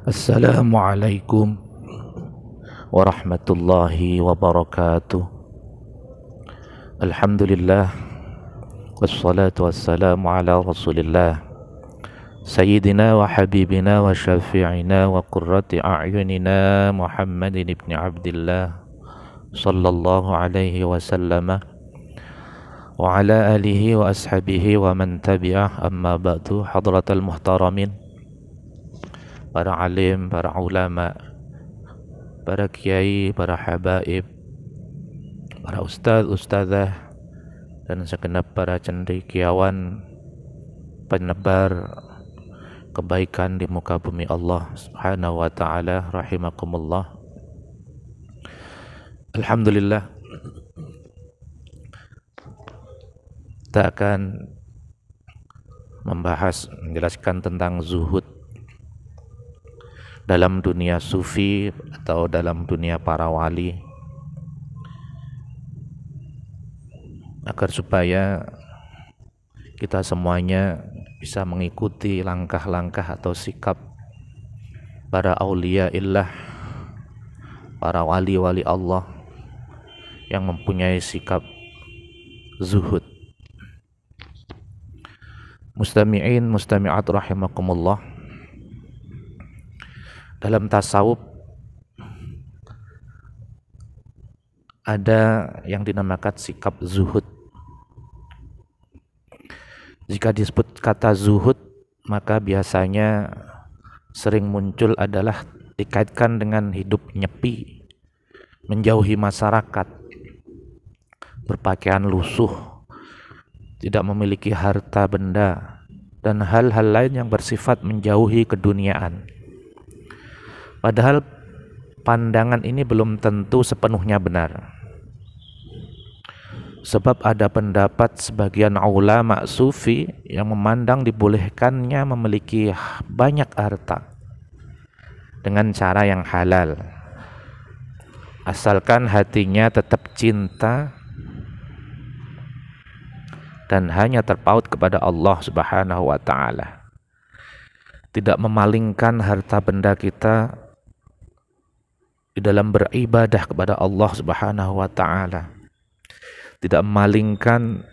Assalamualaikum warahmatullahi wabarakatuh. Alhamdulillah wassalatu wassalamu ala rasulillah Sayyidina wa habibina wa syafi'ina wa qurrati a'yunina Muhammadin ibn Abdillah sallallahu alaihi wasallama wa ala alihi wa ashabihi wa man tabi'ah, amma ba'du. Hadratal muhtaramin, para alim, para ulama, para kiai, para habaib, para ustadzah, dan segenap para cendekiawan penebar kebaikan di muka bumi Allah Subhanahu wa ta'ala, rahimakumullah. Alhamdulillah, kita akan menjelaskan tentang zuhud dalam dunia sufi atau dalam dunia para wali, agar supaya kita semuanya bisa mengikuti langkah-langkah atau sikap para aulia illah, para wali-wali Allah yang mempunyai sikap zuhud. Mustami'in, mustami'at rahimakumullah, dalam tasawuf ada yang dinamakan sikap zuhud. Jika disebut kata zuhud, maka biasanya sering muncul adalah dikaitkan dengan hidup nyepi, menjauhi masyarakat, berpakaian lusuh, tidak memiliki harta benda, dan hal-hal lain yang bersifat menjauhi keduniaan. Padahal pandangan ini belum tentu sepenuhnya benar. Sebab ada pendapat sebagian ulama sufi yang memandang dibolehkannya memiliki banyak harta dengan cara yang halal, asalkan hatinya tetap cinta dan hanya terpaut kepada Allah Subhanahu wa ta'ala. Tidak memalingkan harta benda kita di dalam beribadah kepada Allah Subhanahu wa ta'ala. Tidak memalingkan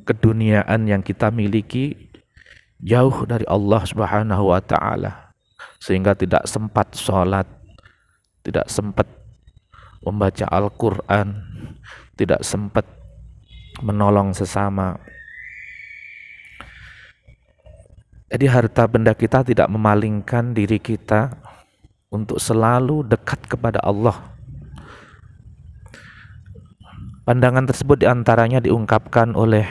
keduniaan yang kita miliki jauh dari Allah Subhanahu wa ta'ala, sehingga tidak sempat sholat, tidak sempat membaca Al-Quran, tidak sempat menolong sesama. Jadi harta benda kita tidak memalingkan diri kita untuk selalu dekat kepada Allah. Pandangan tersebut diantaranya diungkapkan oleh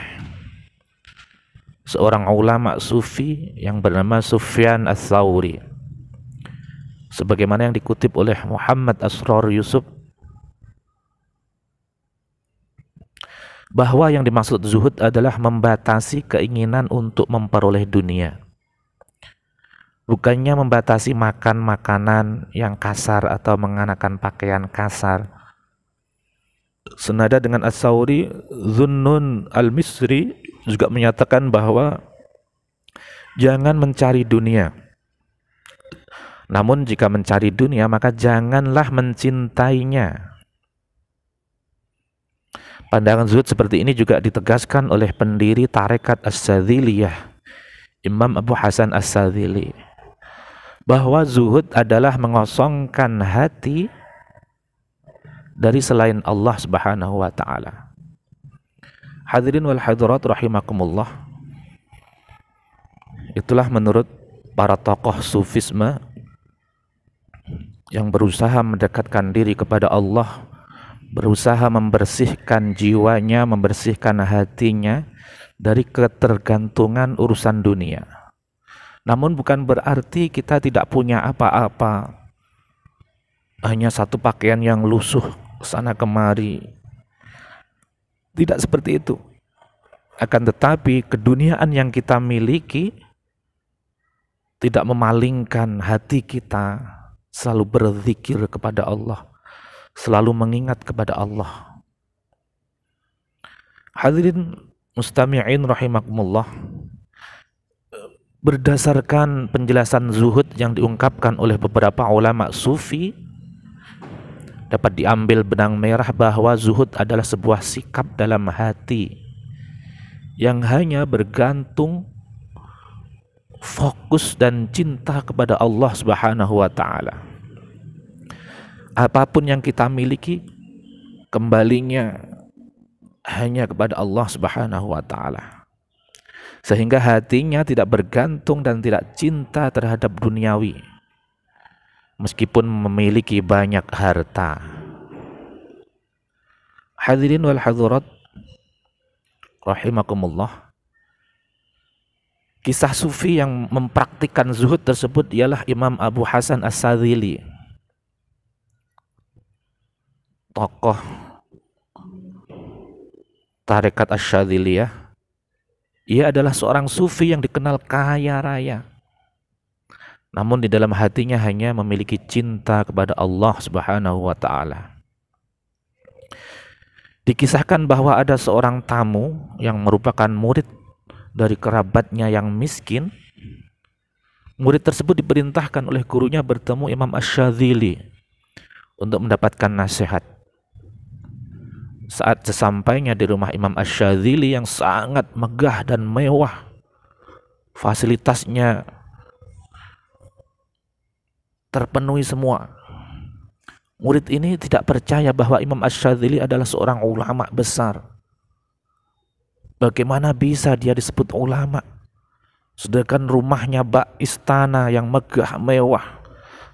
seorang ulama sufi yang bernama Sufyan Ats-Tsauri, sebagaimana yang dikutip oleh Muhammad Asrar Yusuf, bahwa yang dimaksud zuhud adalah membatasi keinginan untuk memperoleh dunia, bukannya membatasi makan makanan yang kasar atau mengenakan pakaian kasar. Senada dengan Ats-Tsauri, Zunnun Al-Misri juga menyatakan bahwa jangan mencari dunia, namun jika mencari dunia maka janganlah mencintainya. Pandangan zuhud seperti ini juga ditegaskan oleh pendiri tarekat Asy-Syadziliyah, Imam Abu Hasan Asy-Syadzili, bahwa zuhud adalah mengosongkan hati dari selain Allah Subhanahu wa ta'ala. Hadirin wal hadirat rahimakumullah, itulah menurut para tokoh sufisme yang berusaha mendekatkan diri kepada Allah, berusaha membersihkan jiwanya, membersihkan hatinya dari ketergantungan urusan dunia. Namun bukan berarti kita tidak punya apa-apa, hanya satu pakaian yang lusuh sana kemari. Tidak seperti itu. Akan tetapi keduniaan yang kita miliki tidak memalingkan hati kita selalu berzikir kepada Allah, selalu mengingat kepada Allah. Hadirin mustami'in rahimakumullah, Berdasarkan penjelasan zuhud yang diungkapkan oleh beberapa ulama sufi, dapat diambil benang merah bahwa zuhud adalah sebuah sikap dalam hati yang hanya bergantung, fokus dan cinta kepada Allah Subhanahu wa taala. Apapun yang kita miliki kembalinya hanya kepada Allah Subhanahu wa taala. Sehingga hatinya tidak bergantung dan tidak cinta terhadap duniawi, meskipun memiliki banyak harta. Hadirin wal hadirat rahimakumullah. Kisah sufi yang mempraktikkan zuhud tersebut ialah Imam Abu Hasan As-Sadzili, tokoh tarekat Asy-Syadziliyah. Ia adalah seorang sufi yang dikenal kaya raya, namun di dalam hatinya hanya memiliki cinta kepada Allah Subhanahu wa taala. Dikisahkan bahwa ada seorang tamu yang merupakan murid dari kerabatnya yang miskin. Murid tersebut diperintahkan oleh gurunya bertemu Imam Asy-Syadzili untuk mendapatkan nasihat. Saat sesampainya di rumah Imam Asy-Syadzili yang sangat megah dan mewah, fasilitasnya terpenuhi semua, murid ini tidak percaya bahwa Imam Asy-Syadzili adalah seorang ulama besar. Bagaimana bisa dia disebut ulama, sedangkan rumahnya bak istana yang megah mewah,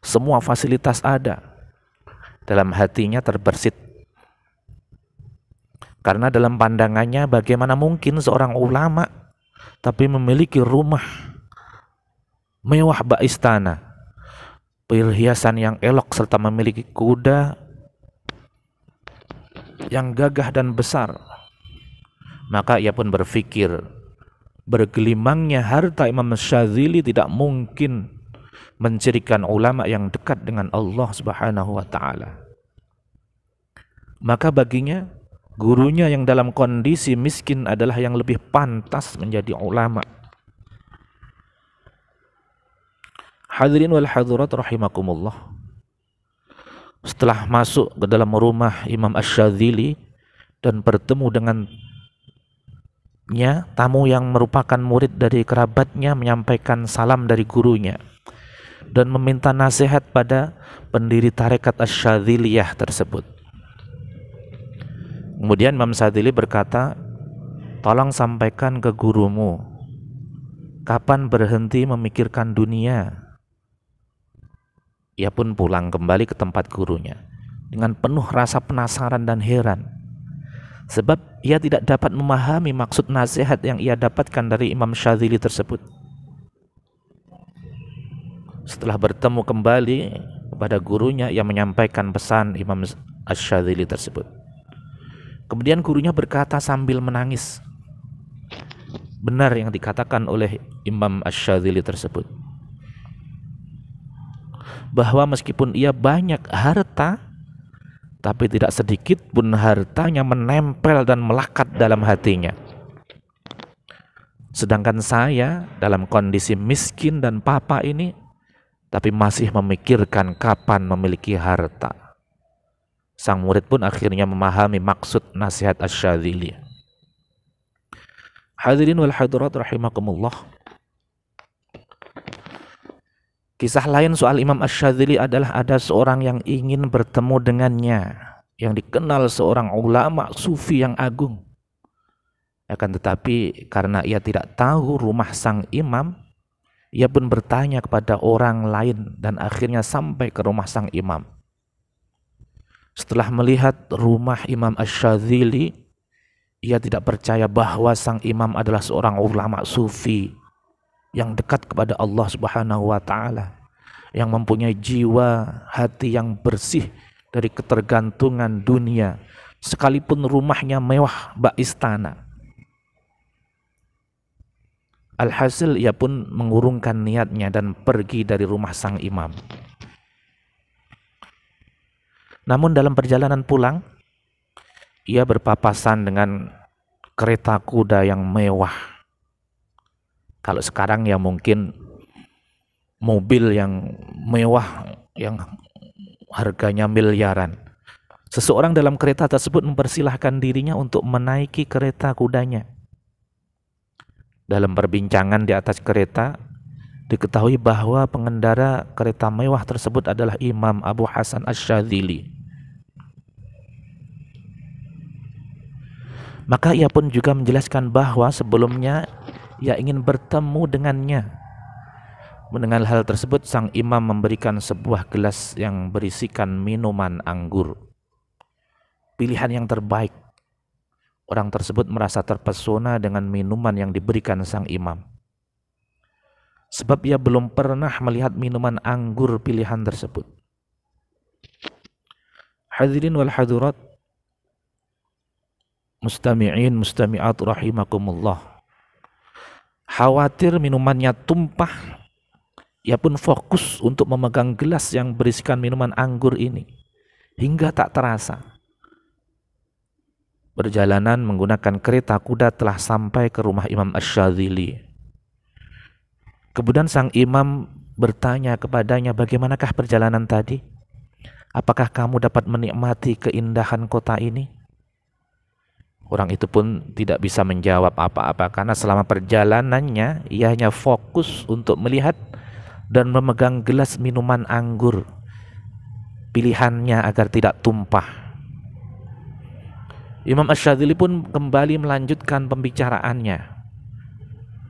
semua fasilitas ada. Dalam hatinya terbersit, karena dalam pandangannya bagaimana mungkin seorang ulama tapi memiliki rumah mewah bak istana, perhiasan yang elok, serta memiliki kuda yang gagah dan besar. Maka ia pun berpikir, bergelimangnya harta Imam Asy-Syadzili tidak mungkin mencirikan ulama yang dekat dengan Allah Subhanahu wa taala. Maka baginya, gurunya yang dalam kondisi miskin adalah yang lebih pantas menjadi ulama. Hadirin wal hadirat rahimakumullah. Setelah masuk ke dalam rumah Imam Asy-Syadzili dan bertemu dengannya, tamu yang merupakan murid dari kerabatnya menyampaikan salam dari gurunya dan meminta nasihat pada pendiri tarekat Asy-Syadziliyah tersebut. Kemudian Imam Asy-Syadzili berkata, "Tolong sampaikan ke gurumu, kapan berhenti memikirkan dunia?" Ia pun pulang kembali ke tempat gurunya dengan penuh rasa penasaran dan heran, sebab ia tidak dapat memahami maksud nasihat yang ia dapatkan dari Imam Asy-Syadzili tersebut. Setelah bertemu kembali kepada gurunya, ia menyampaikan pesan Imam Asy-Syadzili tersebut. Kemudian gurunya berkata sambil menangis, benar yang dikatakan oleh Imam Asy-Syadzili tersebut, bahwa meskipun ia banyak harta, tapi tidak sedikit pun hartanya menempel dan melekat dalam hatinya. Sedangkan saya dalam kondisi miskin dan papa ini, tapi masih memikirkan kapan memiliki harta. Sang murid pun akhirnya memahami maksud nasihat Asy-Syadzili. Hadirin wal hadirat rahimakumullah. Kisah lain soal Imam Asy-Syadzili adalah ada seorang yang ingin bertemu dengannya, yang dikenal seorang ulama sufi yang agung. Akan tetapi karena ia tidak tahu rumah sang imam, ia pun bertanya kepada orang lain dan akhirnya sampai ke rumah sang imam. Setelah melihat rumah Imam Asy-Syadzili, ia tidak percaya bahwa sang imam adalah seorang ulama sufi yang dekat kepada Allah Subhanahu wa taala, yang mempunyai jiwa hati yang bersih dari ketergantungan dunia, sekalipun rumahnya mewah bak istana. Alhasil ia pun mengurungkan niatnya dan pergi dari rumah sang imam. Namun dalam perjalanan pulang, ia berpapasan dengan kereta kuda yang mewah. Kalau sekarang ya mungkin mobil yang mewah yang harganya miliaran. Seseorang dalam kereta tersebut mempersilahkan dirinya untuk menaiki kereta kudanya. Dalam perbincangan di atas kereta, diketahui bahwa pengendara kereta mewah tersebut adalah Imam Abu Hasan Asy-Syadzili. Maka ia pun juga menjelaskan bahwa sebelumnya ia ingin bertemu dengannya. Mendengar hal tersebut, sang imam memberikan sebuah gelas yang berisikan minuman anggur. Pilihan yang terbaik. Orang tersebut merasa terpesona dengan minuman yang diberikan sang imam. Sebab ia belum pernah melihat minuman anggur pilihan tersebut. Hadirin wal hadirat, mustami'in mustami'at rahimakumullah. Khawatir minumannya tumpah, ia pun fokus untuk memegang gelas yang berisikan minuman anggur ini. Hingga tak terasa, perjalanan menggunakan kereta kuda telah sampai ke rumah Imam Asy-Syadzili. Kemudian sang imam bertanya kepadanya, bagaimanakah perjalanan tadi? Apakah kamu dapat menikmati keindahan kota ini? Orang itu pun tidak bisa menjawab apa-apa karena selama perjalanannya ia hanya fokus untuk melihat dan memegang gelas minuman anggur pilihannya agar tidak tumpah. Imam Asy-Syadzili pun kembali melanjutkan pembicaraannya.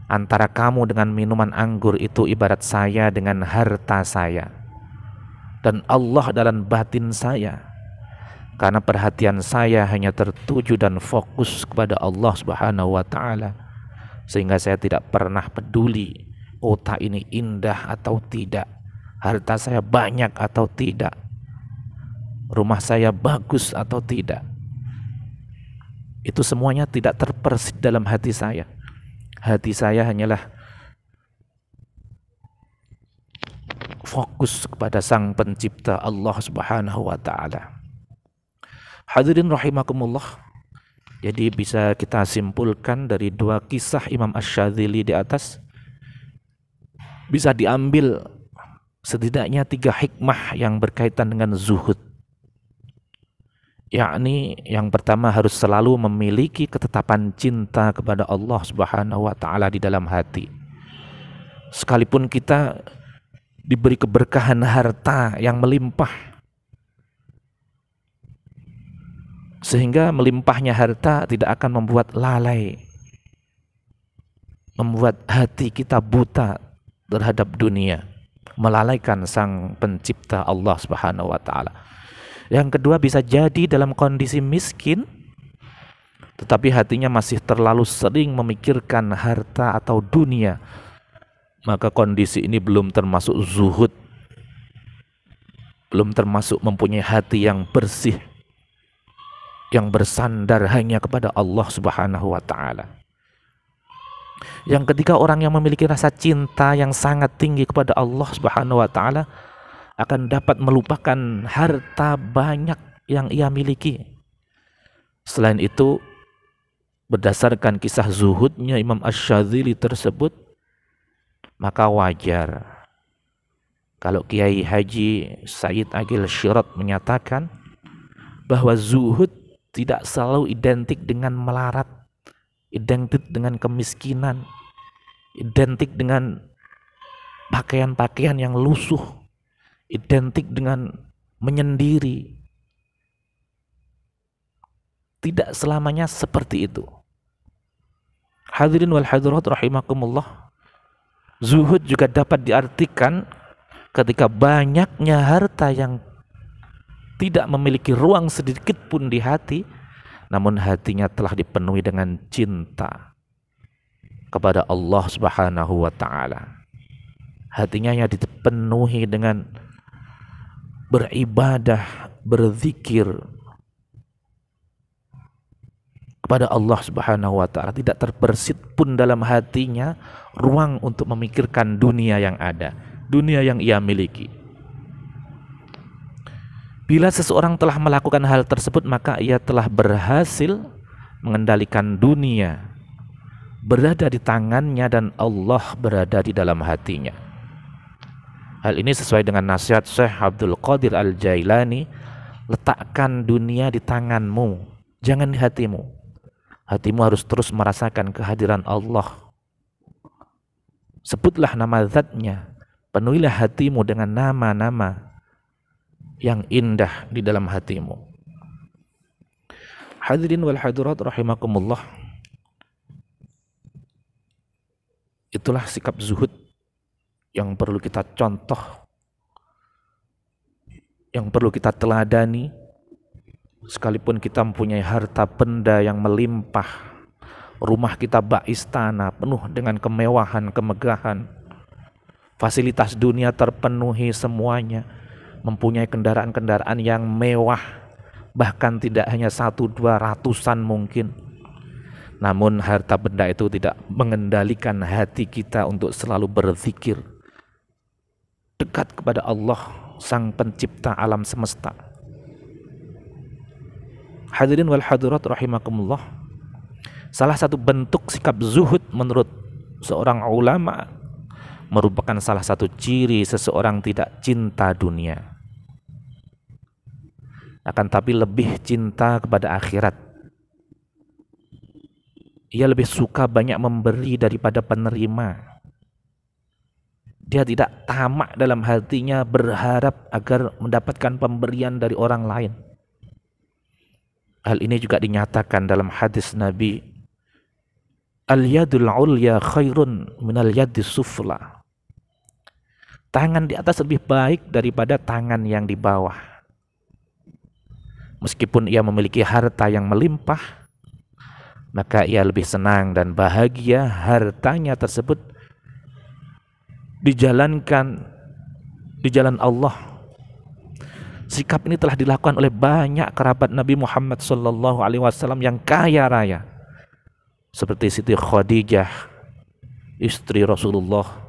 Antara kamu dengan minuman anggur itu ibarat saya dengan harta saya dan Allah dalam batin saya, karena perhatian saya hanya tertuju dan fokus kepada Allah Subhanahu wa Ta'ala, sehingga saya tidak pernah peduli kota ini indah atau tidak, harta saya banyak atau tidak, rumah saya bagus atau tidak. Itu semuanya tidak terpersit dalam hati saya. Hati saya hanyalah fokus kepada Sang Pencipta Allah Subhanahu wa Ta'ala. Hadirin rahimakumullah. Jadi bisa kita simpulkan dari dua kisah Imam Asy-Syadzili di atas, bisa diambil setidaknya 3 hikmah yang berkaitan dengan zuhud. Yakni yang pertama, harus selalu memiliki ketetapan cinta kepada Allah Subhanahu wa Ta'ala di dalam hati. Sekalipun kita diberi keberkahan harta yang melimpah, sehingga melimpahnya harta tidak akan membuat lalai, membuat hati kita buta terhadap dunia, melalaikan Sang Pencipta Allah Subhanahu wa Ta'ala. Yang kedua, bisa jadi dalam kondisi miskin tetapi hatinya masih terlalu sering memikirkan harta atau dunia, maka kondisi ini belum termasuk zuhud, belum termasuk mempunyai hati yang bersih, yang bersandar hanya kepada Allah Subhanahu wa Ta'ala. Yang ketiga, orang yang memiliki rasa cinta yang sangat tinggi kepada Allah Subhanahu wa Ta'ala akan dapat melupakan harta banyak yang ia miliki. Selain itu, berdasarkan kisah zuhudnya Imam Asy-Syadzili tersebut, maka wajar kalau Kiai Haji Said Agil Syirat menyatakan bahwa zuhud tidak selalu identik dengan melarat, identik dengan kemiskinan, identik dengan pakaian-pakaian yang lusuh, identik dengan menyendiri. Tidak selamanya seperti itu. Hadirin wal hadirat rahimakumullah. Zuhud juga dapat diartikan ketika banyaknya harta yang tidak memiliki ruang sedikit pun di hati, namun hatinya telah dipenuhi dengan cinta kepada Allah Subhanahu wa Ta'ala. Hatinya yang dipenuhi dengan beribadah, berzikir kepada Allah Subhanahu wa Ta'ala. Tidak terbersit pun dalam hatinya ruang untuk memikirkan dunia yang ada, dunia yang ia miliki. Bila seseorang telah melakukan hal tersebut, maka ia telah berhasil mengendalikan dunia berada di tangannya dan Allah berada di dalam hatinya. Hal ini sesuai dengan nasihat Syekh Abdul Qadir Al-Jailani, letakkan dunia di tanganmu, jangan di hatimu. Hatimu harus terus merasakan kehadiran Allah. Sebutlah nama zatnya, penuhilah hatimu dengan nama-nama yang indah di dalam hatimu. Hadirin wal hadirat rahimakumullah. Itulah sikap zuhud yang perlu kita contoh, yang perlu kita teladani. Sekalipun kita mempunyai harta benda yang melimpah, rumah kita bak istana penuh dengan kemewahan, kemegahan, fasilitas dunia terpenuhi semuanya, mempunyai kendaraan-kendaraan yang mewah, bahkan tidak hanya 100-200-an mungkin. Namun harta benda itu tidak mengendalikan hati kita untuk selalu berzikir, dekat kepada Allah, Sang Pencipta alam semesta. Hadirin wal hadirat rahimakumullah. Salah satu bentuk sikap zuhud menurut seorang ulama merupakan salah satu ciri seseorang tidak cinta dunia, akan tapi lebih cinta kepada akhirat. Ia lebih suka banyak memberi daripada penerima. Dia tidak tamak dalam hatinya berharap agar mendapatkan pemberian dari orang lain. Hal ini juga dinyatakan dalam hadis Nabi, al-yadul ulya khairun minal yadis sufla. Tangan di atas lebih baik daripada tangan yang di bawah. Meskipun ia memiliki harta yang melimpah, maka ia lebih senang dan bahagia hartanya tersebut dijalankan di jalan Allah. Sikap ini telah dilakukan oleh banyak kerabat Nabi Muhammad SAW yang kaya raya, seperti Siti Khadijah, istri Rasulullah,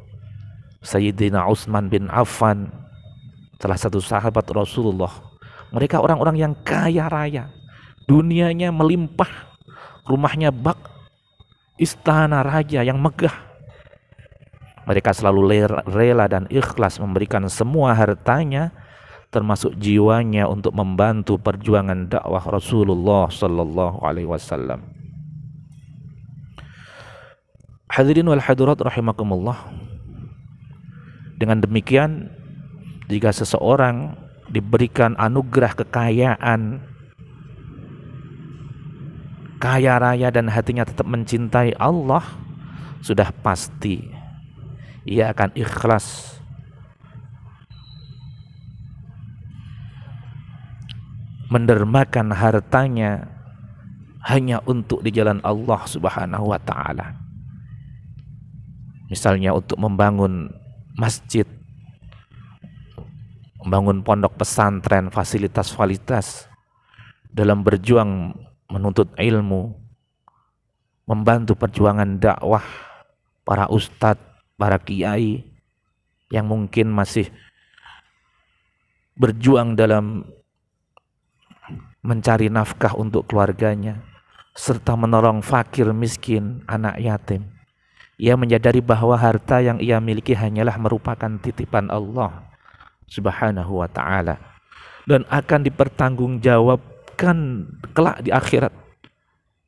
Sayyidina Utsman bin Affan, salah satu sahabat Rasulullah. Mereka orang-orang yang kaya raya, dunianya melimpah, rumahnya bak istana raja yang megah. Mereka selalu rela dan ikhlas memberikan semua hartanya, termasuk jiwanya, untuk membantu perjuangan dakwah Rasulullah sallallahu alaihi wasallam. Hadirin wal hadirat rahimakumullah. Dengan demikian, jika seseorang diberikan anugerah kekayaan, kaya raya, dan hatinya tetap mencintai Allah, sudah pasti ia akan ikhlas mendermakan hartanya hanya untuk di jalan Allah Subhanahu wa ta'ala. Misalnya untuk membangun masjid, membangun pondok pesantren, fasilitas-fasilitas, dalam berjuang menuntut ilmu, membantu perjuangan dakwah para ustadz, para kiai yang mungkin masih berjuang dalam mencari nafkah untuk keluarganya, serta menolong fakir miskin, anak yatim. Ia menyadari bahwa harta yang ia miliki hanyalah merupakan titipan Allah Subhanahu wa ta'ala, dan akan dipertanggungjawabkan kelak di akhirat,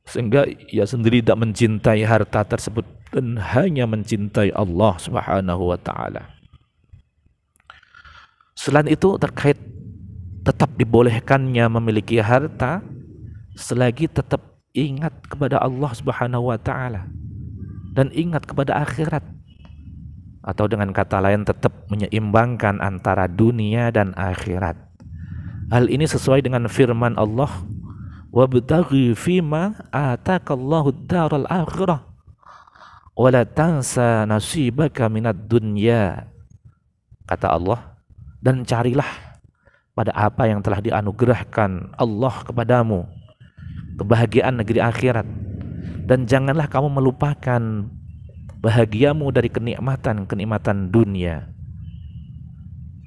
sehingga ia sendiri tidak mencintai harta tersebut dan hanya mencintai Allah Subhanahu wa ta'ala. Selain itu, terkait tetap dibolehkannya memiliki harta selagi tetap ingat kepada Allah Subhanahu wa ta'ala dan ingat kepada akhirat, atau dengan kata lain tetap menyeimbangkan antara dunia dan akhirat. Hal ini sesuai dengan firman Allah, wabtaghi fima atakallahu ad-daral akhirah wa la tansa nasibaka minad dunya. Kata Allah, dan carilah pada apa yang telah dianugerahkan Allah kepadamu, kebahagiaan negeri akhirat, dan janganlah kamu melupakan bahagiamu dari kenikmatan-kenikmatan dunia.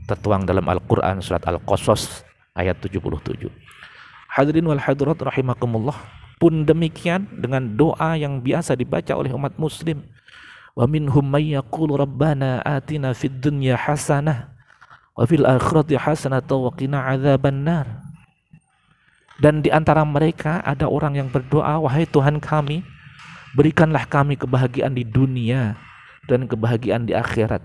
Tertuang dalam Al-Quran surat Al-Qasas ayat 77. Hadirin wal hadirat rahimakumullah. pun demikian dengan doa yang biasa dibaca oleh umat muslim. Wa minhum may yaqulu rabbana atina fid dunya hasanah wa fil akhirati hasanah wa qina adzabannar. Dan di antara mereka ada orang yang berdoa, wahai Tuhan kami, berikanlah kami kebahagiaan di dunia dan kebahagiaan di akhirat,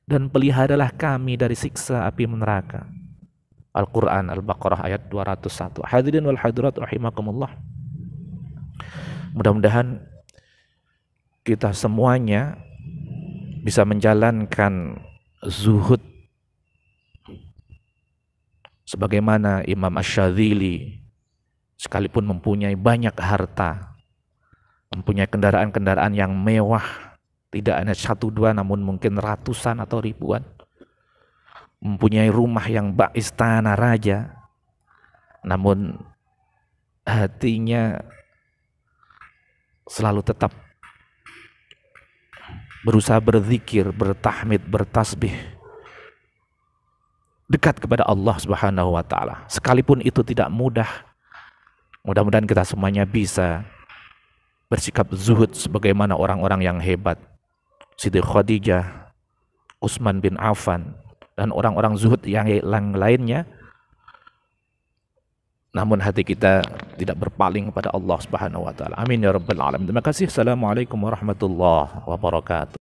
dan peliharalah kami dari siksa api neraka. Al-Quran Al-Baqarah ayat 201. Hadirin wal hadirat rahimakumullah. Mudah-mudahan kita semuanya bisa menjalankan zuhud sebagaimana Imam Asy-Syadzili, sekalipun mempunyai banyak harta, mempunyai kendaraan-kendaraan yang mewah, tidak hanya satu dua namun mungkin ratusan atau ribuan, mempunyai rumah yang bak istana raja, namun hatinya selalu tetap berusaha berzikir, bertahmid, bertasbih, dekat kepada Allah Subhanahu wa taala. Sekalipun itu tidak mudah, mudah-mudahan kita semuanya bisa bersikap zuhud sebagaimana orang-orang yang hebat, Siti Khadijah, Utsman bin Affan, dan orang-orang zuhud yang lainnya. Namun hati kita tidak berpaling kepada Allah Subhanahu wa taala. Amin ya rabbal alamin. Terima kasih. Assalamualaikum warahmatullahi wabarakatuh.